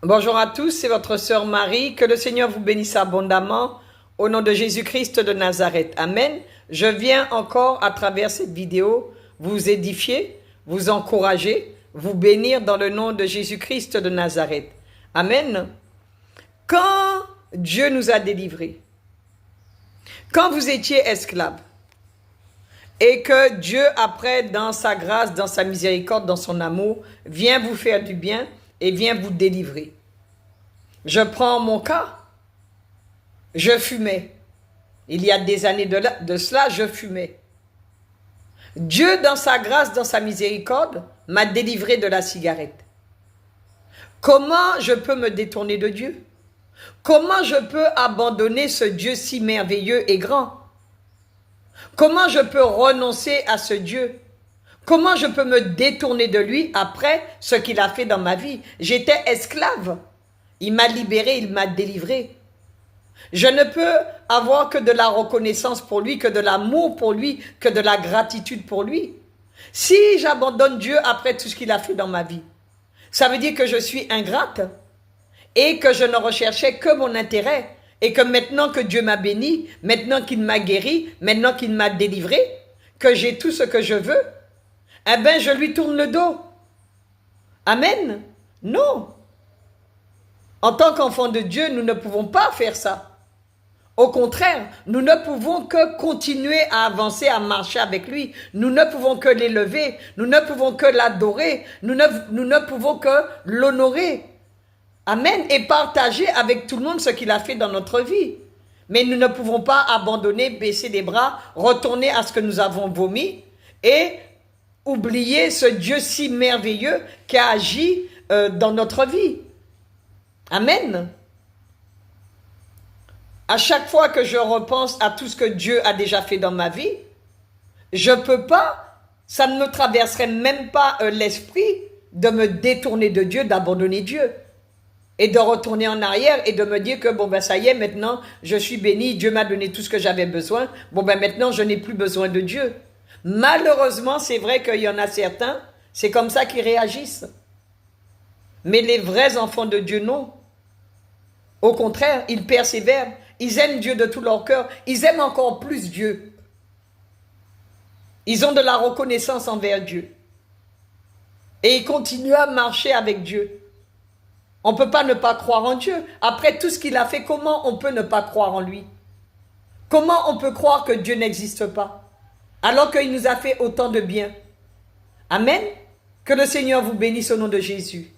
Bonjour à tous, c'est votre sœur Marie. Que le Seigneur vous bénisse abondamment au nom de Jésus-Christ de Nazareth. Amen. Je viens encore à travers cette vidéo vous édifier, vous encourager, vous bénir dans le nom de Jésus-Christ de Nazareth. Amen. Quand Dieu nous a délivrés, quand vous étiez esclaves, et que Dieu, après, dans sa grâce, dans sa miséricorde, dans son amour, vient vous faire du bien et vient vous délivrer. Je prends mon cas. Je fumais. Il y a des années de cela, je fumais. Dieu, dans sa grâce, dans sa miséricorde, m'a délivré de la cigarette. Comment je peux me détourner de Dieu? Comment je peux abandonner ce Dieu si merveilleux et grand? Comment je peux renoncer à ce Dieu? Comment je peux me détourner de lui après ce qu'il a fait dans ma vie? J'étais esclave. Il m'a libéré, il m'a délivré. Je ne peux avoir que de la reconnaissance pour lui, que de l'amour pour lui, que de la gratitude pour lui. Si j'abandonne Dieu après tout ce qu'il a fait dans ma vie, ça veut dire que je suis ingrate et que je ne recherchais que mon intérêt. Et que maintenant que Dieu m'a béni, maintenant qu'il m'a guéri, maintenant qu'il m'a délivré, que j'ai tout ce que je veux, eh bien je lui tourne le dos. Amen. Non. En tant qu'enfants de Dieu, nous ne pouvons pas faire ça. Au contraire, nous ne pouvons que continuer à avancer, à marcher avec lui. Nous ne pouvons que l'élever, nous ne pouvons que l'adorer, nous ne pouvons que l'honorer. Amen. Et partager avec tout le monde ce qu'il a fait dans notre vie. Mais nous ne pouvons pas abandonner, baisser les bras, retourner à ce que nous avons vomi et oublier ce Dieu si merveilleux qui a agi dans notre vie. Amen. À chaque fois que je repense à tout ce que Dieu a déjà fait dans ma vie, je ne peux pas, ça ne me traverserait même pas l'esprit de me détourner de Dieu, d'abandonner Dieu. Et de retourner en arrière et de me dire que bon ben ça y est, maintenant je suis béni, Dieu m'a donné tout ce que j'avais besoin, bon ben maintenant je n'ai plus besoin de Dieu. Malheureusement, c'est vrai qu'il y en a certains, c'est comme ça qu'ils réagissent. Mais les vrais enfants de Dieu, non. Au contraire, ils persévèrent, ils aiment Dieu de tout leur cœur, ils aiment encore plus Dieu. Ils ont de la reconnaissance envers Dieu. Et ils continuent à marcher avec Dieu. On ne peut pas ne pas croire en Dieu. Après tout ce qu'il a fait, comment on peut ne pas croire en lui? Comment on peut croire que Dieu n'existe pas? Alors qu'il nous a fait autant de bien. Amen. Que le Seigneur vous bénisse au nom de Jésus.